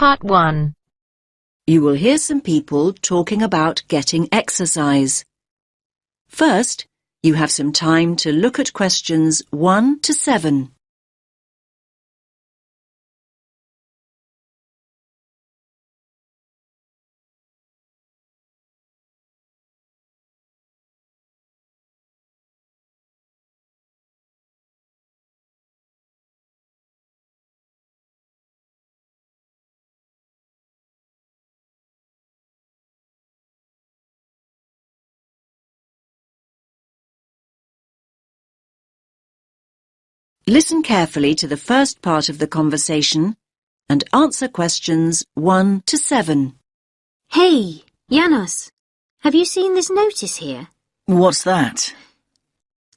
Part 1. You will hear some people talking about getting exercise. First, you have some time to look at questions 1 to 7. Listen carefully to the first part of the conversation and answer questions 1 to 7. Hey, Janos, have you seen this notice here? What's that?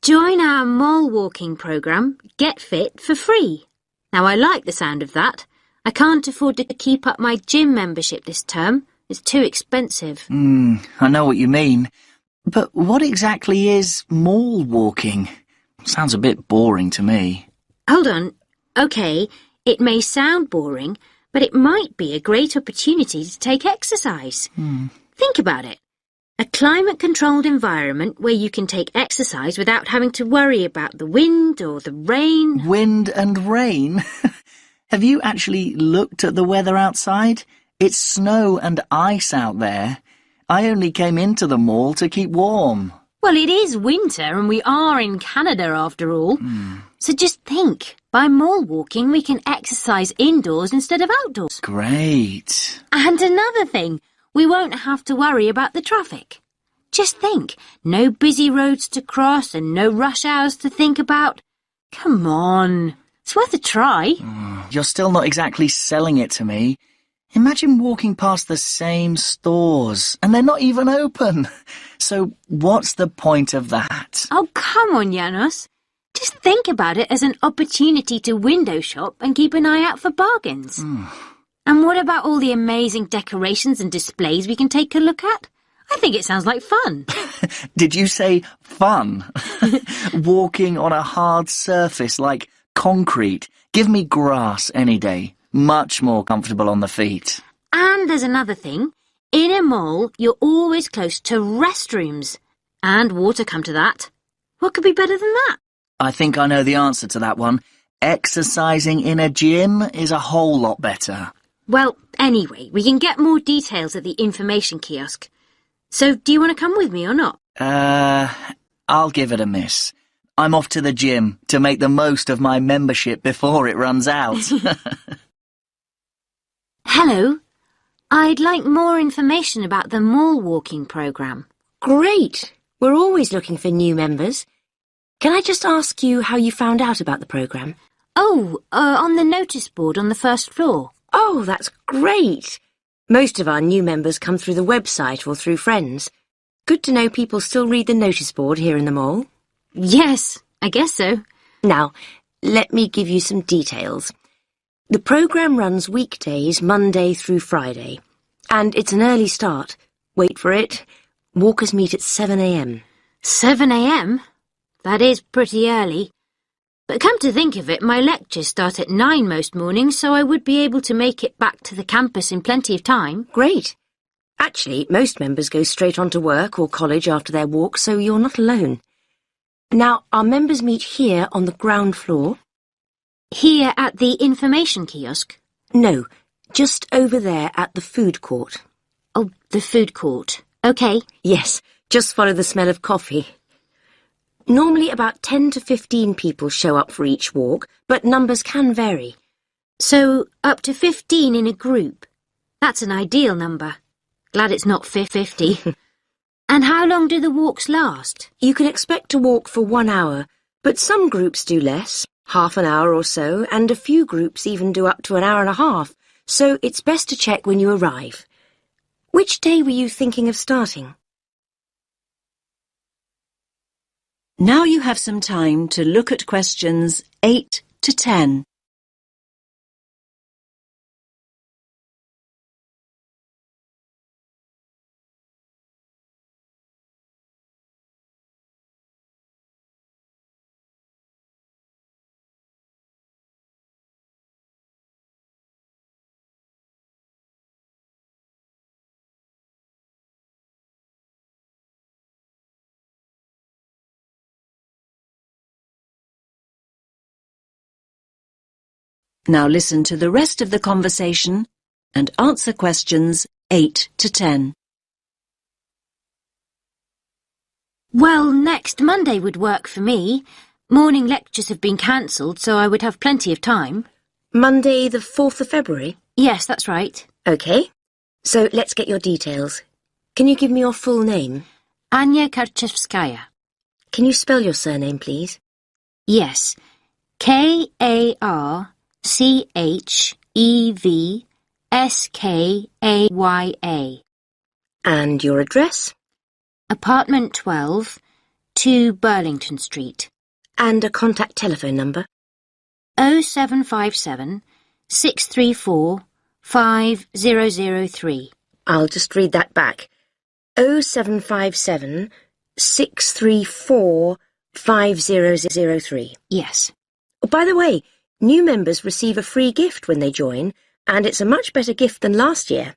Join our mole walking program, Get Fit for free. Now I like the sound of that. I can't afford to keep up my gym membership this term. It's too expensive. I know what you mean. But what exactly is mole walking? Sounds a bit boring to me. Hold on. Okay, it may sound boring, but it might be a great opportunity to take exercise. Think about it. A climate-controlled environment where you can take exercise without having to worry about the wind or the rain. Wind and rain? Have you actually looked at the weather outside? It's snow and ice out there. I only came into the mall to keep warm. Well, it is winter and we are in Canada after all. So just think, by mole walking we can exercise indoors instead of outdoors. Great. And another thing, we won't have to worry about the traffic. Just think, no busy roads to cross and no rush hours to think about. Come on, it's worth a try. You're still not exactly selling it to me. Imagine walking past the same stores, and they're not even open. So what's the point of that? Oh, come on, Janos. Just think about it as an opportunity to window shop and keep an eye out for bargains. And what about all the amazing decorations and displays we can take a look at? I think it sounds like fun. Did you say fun? Walking on a hard surface like concrete. Give me grass any day. Much more comfortable on the feet. And there's another thing. In a mall, you're always close to restrooms. And water, come to that. What could be better than that? I think I know the answer to that one. Exercising in a gym is a whole lot better. Well, anyway, we can get more details at the information kiosk. So, do you want to come with me or not? I'll give it a miss. I'm off to the gym to make the most of my membership before it runs out. Hello. I'd like more information about the mall walking program. Great. We're always looking for new members. Can I just ask you how you found out about the program? On the notice board on the first floor. Oh, that's great. Most of our new members come through the website or through friends. Good to know people still read the notice board here in the mall. Yes, I guess so. Now, let me give you some details. The program runs weekdays, Monday through Friday. And it's an early start. Wait for it. Walkers meet at 7 a.m. 7 a.m? That is pretty early. But come to think of it, my lectures start at 9 most mornings, so I would be able to make it back to the campus in plenty of time. Great. Actually, most members go straight on to work or college after their walk, so you're not alone. Now, our members meet here on the ground floor. Here at the information kiosk? No, just over there at the food court. Oh, the food court. OK. Yes, just follow the smell of coffee. Normally about 10 to 15 people show up for each walk, but numbers can vary. So, up to 15 in a group. That's an ideal number. Glad it's not 50. And how long do the walks last? You can expect to walk for 1 hour, but some groups do less, half an hour or so, and a few groups even do up to an hour and a half, so it's best to check when you arrive. Which day were you thinking of starting? Now you have some time to look at questions 8 to 10. Now listen to the rest of the conversation and answer questions 8 to 10. Well, next Monday would work for me. Morning lectures have been cancelled, so I would have plenty of time. Monday the 4th of February? Yes, that's right. OK. So let's get your details. Can you give me your full name? Anya Karchevskaya. Can you spell your surname, please? Yes. Karchevskaya. And your address? Apartment 12, 2 Burlington Street. And a contact telephone number? 0757 634 5003. I'll just read that back. 0757 634 5003. Yes. Oh, by the way, new members receive a free gift when they join, and it's a much better gift than last year.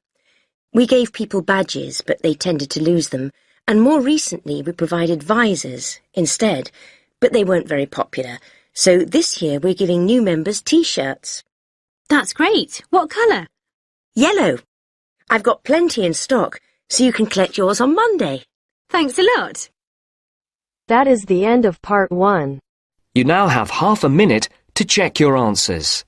We gave people badges, but they tended to lose them, and more recently we provided visors instead, but they weren't very popular. So this year we're giving new members T-shirts. That's great. What colour? Yellow. I've got plenty in stock, so you can collect yours on Monday. Thanks a lot. That is the end of part 1. You now have half a minute to check your answers.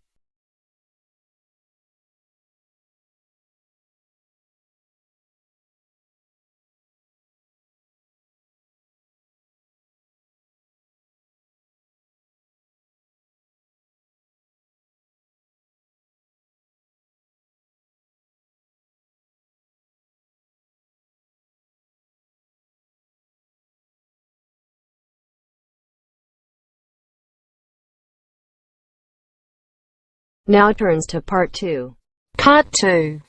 Now turns to part 2. Part 2.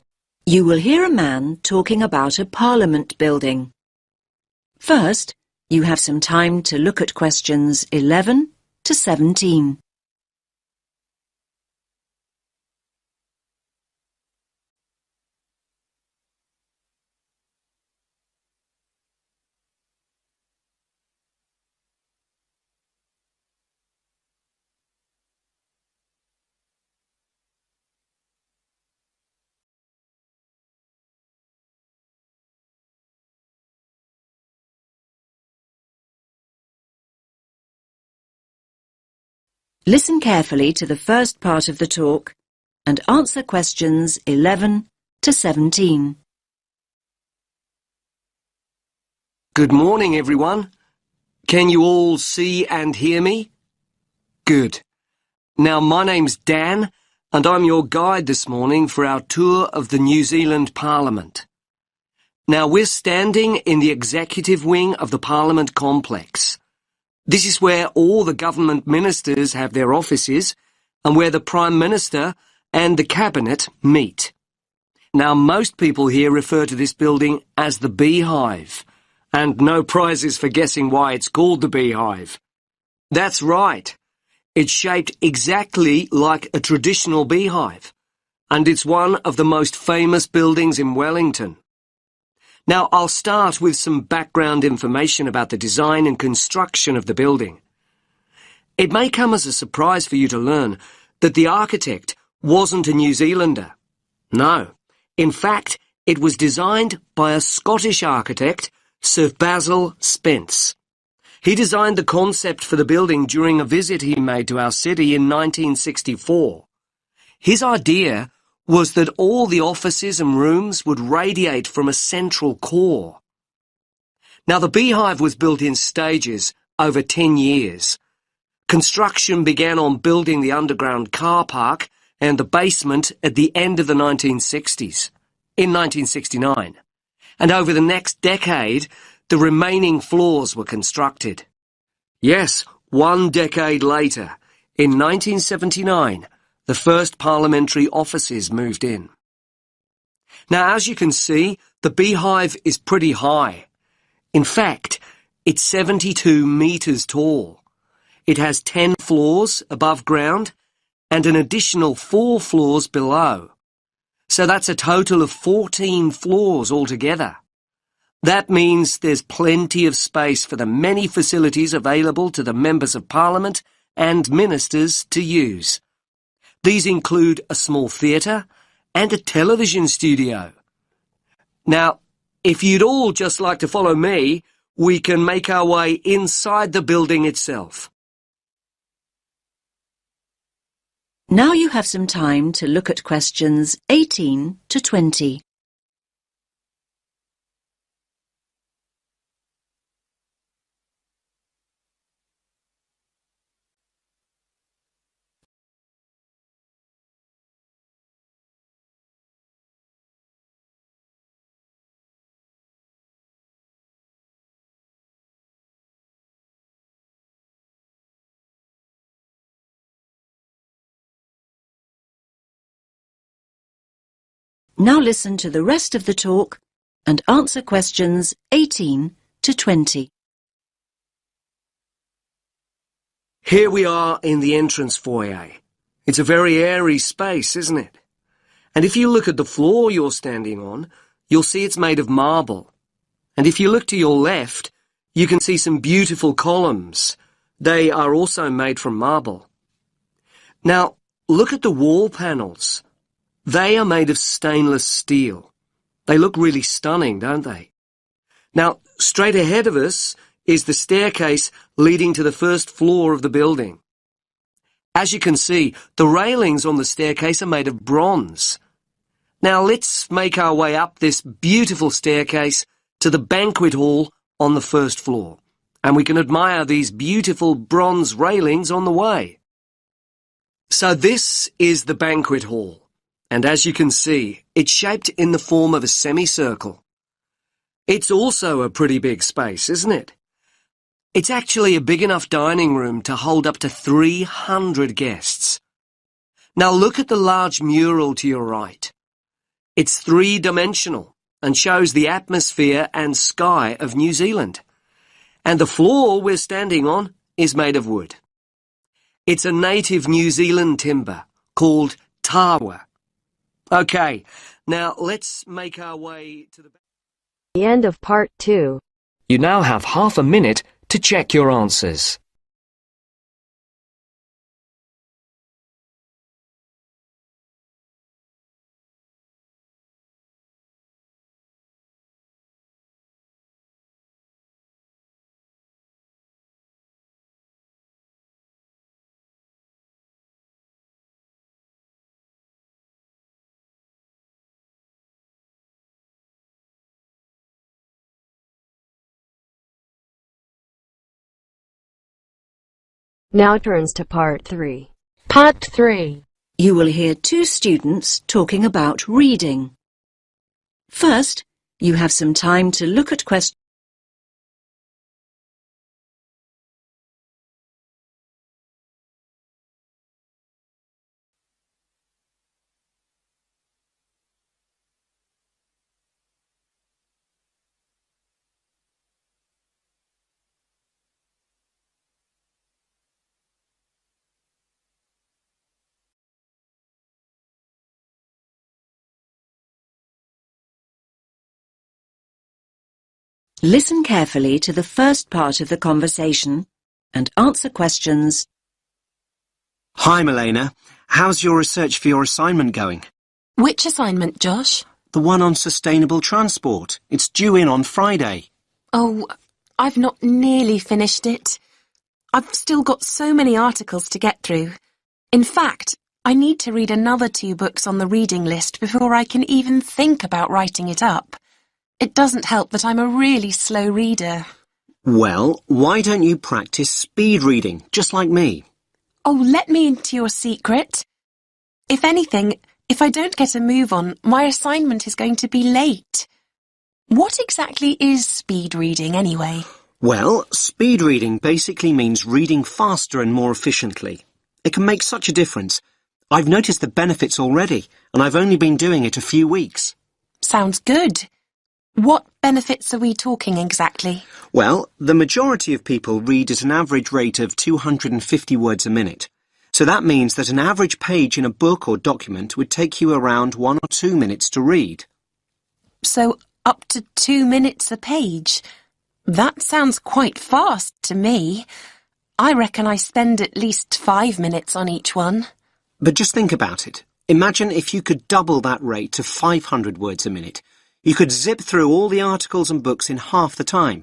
You will hear a man talking about a parliament building. First, you have some time to look at questions 11 to 17. Listen carefully to the first part of the talk and answer questions 11 to 17. Good morning, everyone. Can you all see and hear me? Good. Now, my name's Dan, and I'm your guide this morning for our tour of the New Zealand Parliament. Now, we're standing in the executive wing of the Parliament complex. This is where all the government ministers have their offices and where the Prime Minister and the Cabinet meet. Now, most people here refer to this building as the Beehive, and no prizes for guessing why it's called the Beehive. That's right. It's shaped exactly like a traditional beehive, and it's one of the most famous buildings in Wellington. Now, I'll start with some background information about the design and construction of the building. It may come as a surprise for you to learn that the architect wasn't a New Zealander. No. In fact, it was designed by a Scottish architect, Sir Basil Spence. He designed the concept for the building during a visit he made to our city in 1964. His idea was that all the offices and rooms would radiate from a central core. Now, the Beehive was built in stages over 10 years. Construction began on building the underground car park and the basement at the end of the 1960s, in 1969. And over the next decade, the remaining floors were constructed. Yes, 1 decade later, in 1979, the first parliamentary offices moved in. Now, as you can see, the Beehive is pretty high. In fact, it's 72 metres tall. It has 10 floors above ground and an additional 4 floors below. So that's a total of 14 floors altogether. That means there's plenty of space for the many facilities available to the members of Parliament and ministers to use. These include a small theatre and a television studio. Now, if you'd all just like to follow me, we can make our way inside the building itself. Now you have some time to look at questions 18 to 20. Now listen to the rest of the talk and answer questions 18 to 20. Here we are in the entrance foyer. It's a very airy space, isn't it? And if you look at the floor you're standing on, you'll see it's made of marble. And if you look to your left, you can see some beautiful columns. They are also made from marble. Now, look at the wall panels. They are made of stainless steel. They look really stunning, don't they? Now, straight ahead of us is the staircase leading to the first floor of the building. As you can see, the railings on the staircase are made of bronze. Now, let's make our way up this beautiful staircase to the banquet hall on the first floor, and we can admire these beautiful bronze railings on the way. So this is the banquet hall. And as you can see, it's shaped in the form of a semicircle. It's also a pretty big space, isn't it? It's actually a big enough dining room to hold up to 300 guests. Now look at the large mural to your right. It's three-dimensional and shows the atmosphere and sky of New Zealand. And the floor we're standing on is made of wood. It's a native New Zealand timber called tawa. Okay, now let's make our way to The end of part 2. You now have half a minute to check your answers. Now turns to part 3. Part 3. You will hear two students talking about reading. First, you have some time to look at questions. Listen carefully to the first part of the conversation and answer questions. Hi, Milena. How's your research for your assignment going? Which assignment, Josh? The one on sustainable transport. It's due in on Friday. Oh, I've not nearly finished it. I've still got so many articles to get through. In fact, I need to read another 2 books on the reading list before I can even think about writing it up. It doesn't help that I'm a really slow reader. Well, why don't you practice speed reading, just like me? Oh, let me into your secret. If anything, if I don't get a move on, my assignment is going to be late. What exactly is speed reading, anyway? Well, speed reading basically means reading faster and more efficiently. It can make such a difference. I've noticed the benefits already, and I've only been doing it a few weeks. Sounds good. What benefits are we talking exactly? Well, the majority of people read at an average rate of 250 words a minute. So that means that an average page in a book or document would take you around 1 or 2 minutes to read. So up to 2 minutes a page? That sounds quite fast to me. I reckon I spend at least 5 minutes on each one. But just think about it. Imagine if you could double that rate to 500 words a minute. You could zip through all the articles and books in half the time.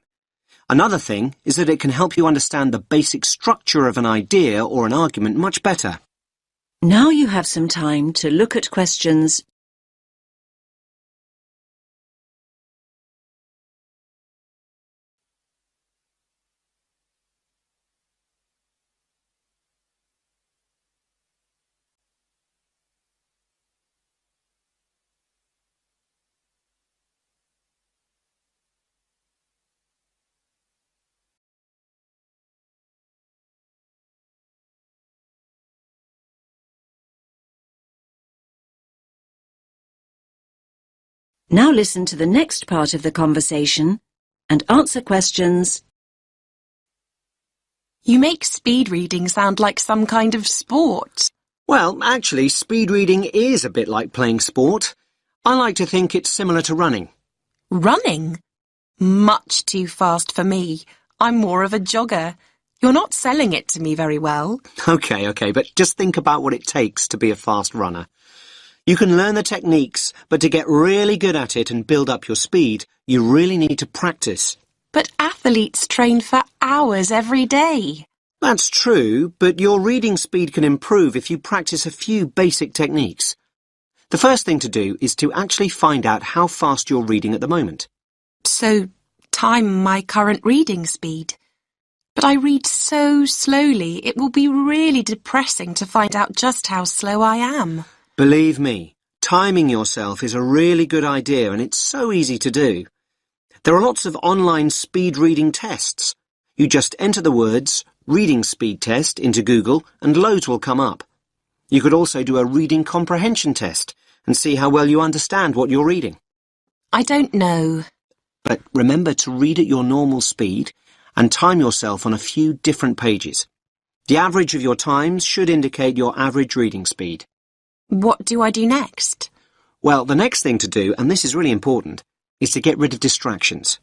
Another thing is that it can help you understand the basic structure of an idea or an argument much better. Now you have some time to look at questions. Now listen to the next part of the conversation and answer questions. You make speed reading sound like some kind of sport. Well, actually, speed reading is a bit like playing sport. I like to think it's similar to running. Running? Much too fast for me. I'm more of a jogger. You're not selling it to me very well. Okay, but just think about what it takes to be a fast runner. You can learn the techniques, but to get really good at it and build up your speed, you really need to practice. But athletes train for hours every day. That's true, but your reading speed can improve if you practice a few basic techniques. The first thing to do is to actually find out how fast you're reading at the moment. So, time my current reading speed. But I read so slowly, it will be really depressing to find out just how slow I am. Believe me, timing yourself is a really good idea and it's so easy to do. There are lots of online speed reading tests. You just enter the words reading speed test into Google and loads will come up. You could also do a reading comprehension test and see how well you understand what you're reading. I don't know. But remember to read at your normal speed and time yourself on a few different pages. The average of your times should indicate your average reading speed. What do I do next? Well, the next thing to do, and this is really important, is to get rid of distractions.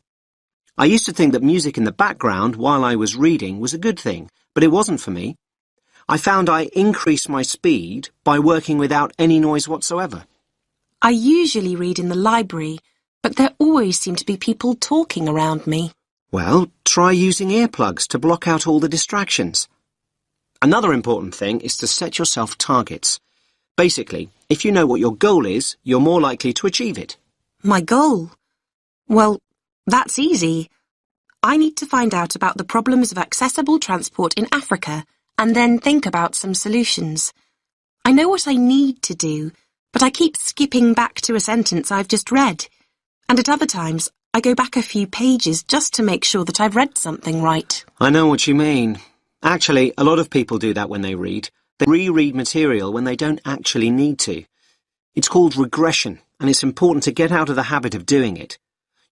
I used to think that music in the background while I was reading was a good thing, but it wasn't for me. I found I increased my speed by working without any noise whatsoever. I usually read in the library, but there always seem to be people talking around me. Well, try using earplugs to block out all the distractions. Another important thing is to set yourself targets. Basically, if you know what your goal is, you're more likely to achieve it. My goal? Well, that's easy. I need to find out about the problems of accessible transport in Africa and then think about some solutions. I know what I need to do, but I keep skipping back to a sentence I've just read. And at other times, I go back a few pages just to make sure that I've read something right. I know what you mean. Actually, a lot of people do that when they read. They reread material when they don't actually need to. It's called regression, and it's important to get out of the habit of doing it.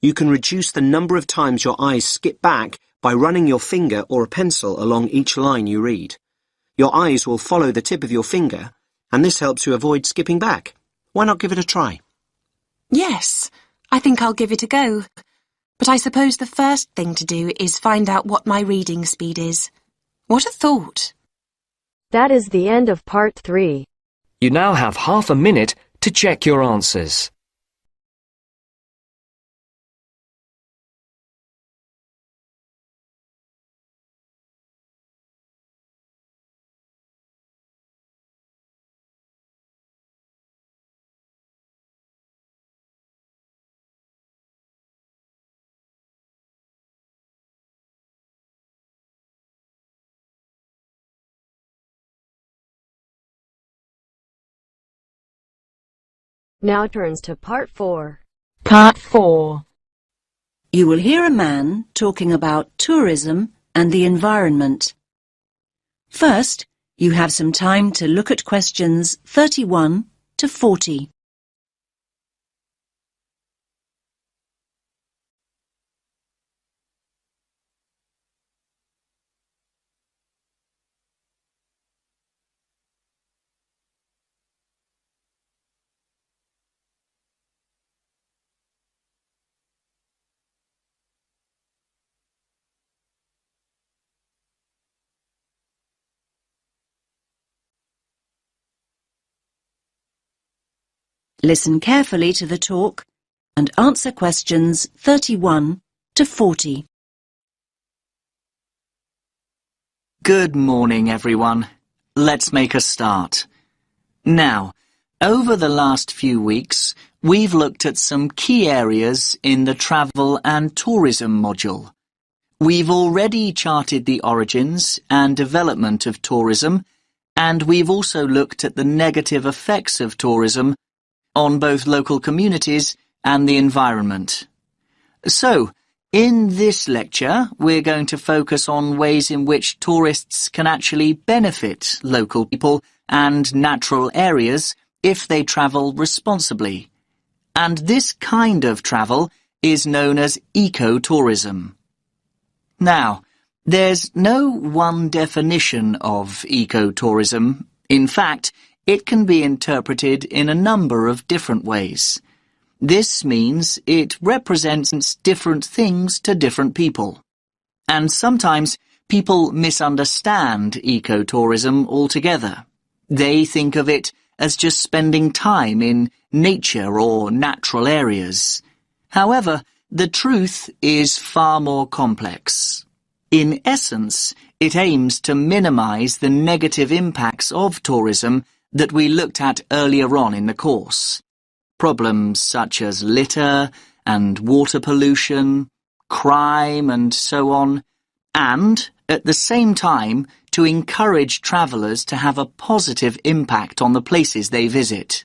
You can reduce the number of times your eyes skip back by running your finger or a pencil along each line you read. Your eyes will follow the tip of your finger, and this helps you avoid skipping back. Why not give it a try? Yes, I think I'll give it a go. But I suppose the first thing to do is find out what my reading speed is. What a thought! That is the end of part 3. You now have half a minute to check your answers. Now turns to part 4. Part 4. You will hear a man talking about tourism and the environment. First, you have some time to look at questions 31 to 40. Listen carefully to the talk and answer questions 31 to 40. Good morning, everyone. Let's make a start. Now, over the last few weeks, we've looked at some key areas in the travel and tourism module. We've already charted the origins and development of tourism, and we've also looked at the negative effects of tourism on both local communities and the environment. So, in this lecture, we're going to focus on ways in which tourists can actually benefit local people and natural areas if they travel responsibly. And this kind of travel is known as ecotourism. Now, there's no one definition of ecotourism. In fact, it can be interpreted in a number of different ways. This means it represents different things to different people. And sometimes people misunderstand ecotourism altogether. They think of it as just spending time in nature or natural areas. However, the truth is far more complex. In essence, it aims to minimize the negative impacts of tourism that we looked at earlier on in the course. Problems such as litter and water pollution, crime and so on, and, at the same time, to encourage travellers to have a positive impact on the places they visit.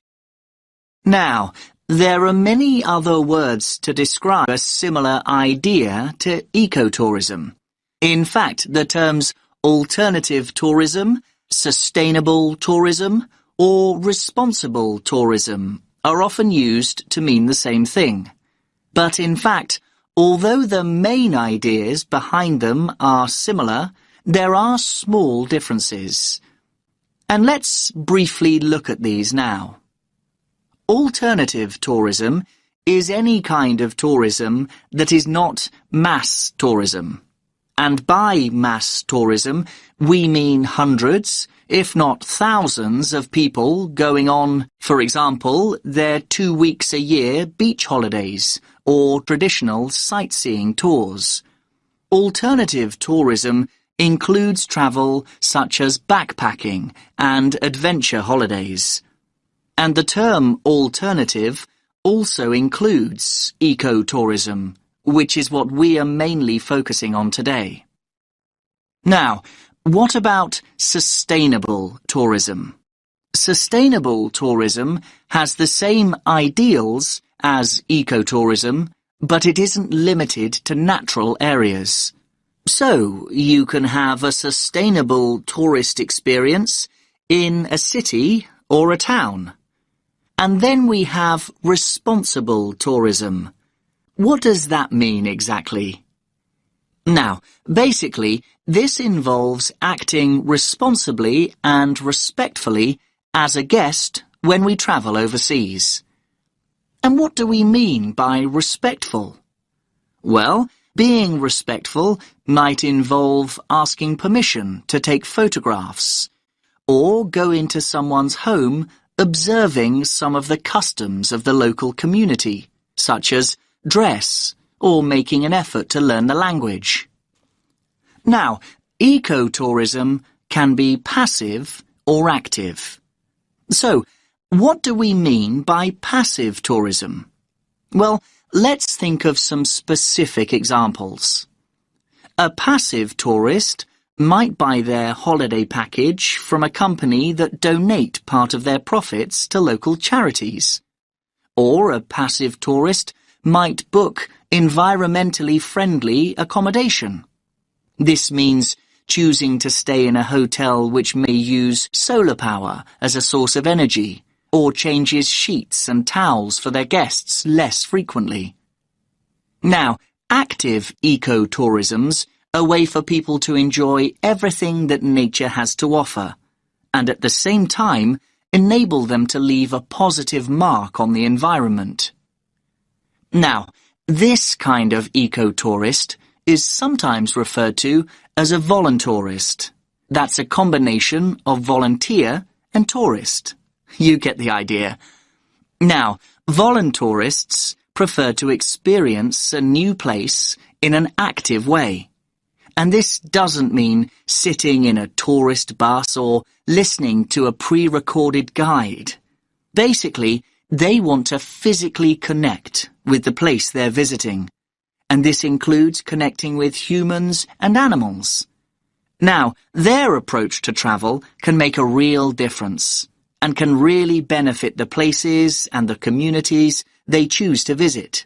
Now, there are many other words to describe a similar idea to ecotourism. In fact, the terms alternative tourism, sustainable tourism, or responsible tourism are often used to mean the same thing. But in fact, although the main ideas behind them are similar, there are small differences. And let's briefly look at these now. Alternative tourism is any kind of tourism that is not mass tourism. And by mass tourism, we mean hundreds, if not thousands of people going on, for example, their 2 weeks a year beach holidays or traditional sightseeing tours. Alternative tourism includes travel such as backpacking and adventure holidays. And the term alternative also includes ecotourism, which is what we are mainly focusing on today. Now, what about sustainable tourism? Sustainable tourism has the same ideals as ecotourism, but it isn't limited to natural areas. So, you can have a sustainable tourist experience in a city or a town. And then we have responsible tourism. What does that mean exactly? Now, basically, this involves acting responsibly and respectfully as a guest when we travel overseas. And what do we mean by respectful? Well, being respectful might involve asking permission to take photographs, or go into someone's home observing some of the customs of the local community, such as dress, or making an effort to learn the language. Now, ecotourism can be passive or active. So, what do we mean by passive tourism? Well, let's think of some specific examples. A passive tourist might buy their holiday package from a company that donate part of their profits to local charities. Or a passive tourist might book environmentally friendly accommodation. This means choosing to stay in a hotel which may use solar power as a source of energy, or changes sheets and towels for their guests less frequently. Now, active ecotourism's a way for people to enjoy everything that nature has to offer, and at the same time enable them to leave a positive mark on the environment. Now, this kind of ecotourist is sometimes referred to as a voluntourist. That's a combination of volunteer and tourist. You get the idea. Now, voluntourists prefer to experience a new place in an active way. And this doesn't mean sitting in a tourist bus or listening to a pre-recorded guide. Basically, they want to physically connect with the place they're visiting. And this includes connecting with humans and animals. Now, their approach to travel can make a real difference and can really benefit the places and the communities they choose to visit.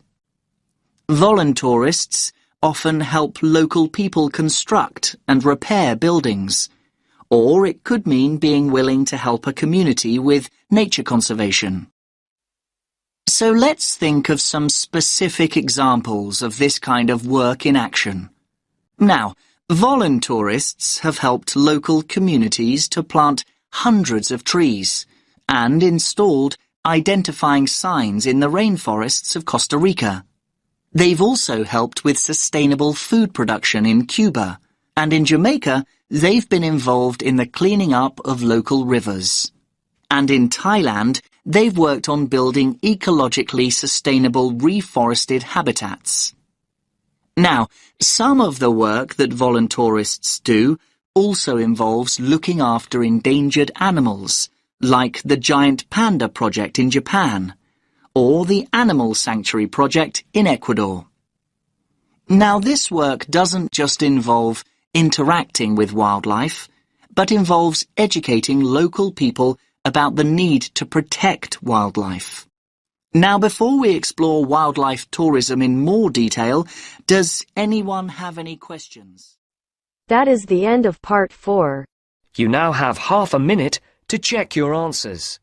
Voluntourists often help local people construct and repair buildings, or it could mean being willing to help a community with nature conservation. So let's think of some specific examples of this kind of work in action. Now, voluntourists have helped local communities to plant hundreds of trees and installed identifying signs in the rainforests of Costa Rica. They've also helped with sustainable food production in Cuba, and in Jamaica, they've been involved in the cleaning up of local rivers. And in Thailand, they've worked on building ecologically sustainable reforested habitats. Now, some of the work that voluntourists do also involves looking after endangered animals, like the Giant Panda Project in Japan, or the Animal Sanctuary Project in Ecuador. Now, this work doesn't just involve interacting with wildlife, but involves educating local people about the need to protect wildlife. Now, before we explore wildlife tourism in more detail, does anyone have any questions? That is the end of part 4. You now have half a minute to check your answers.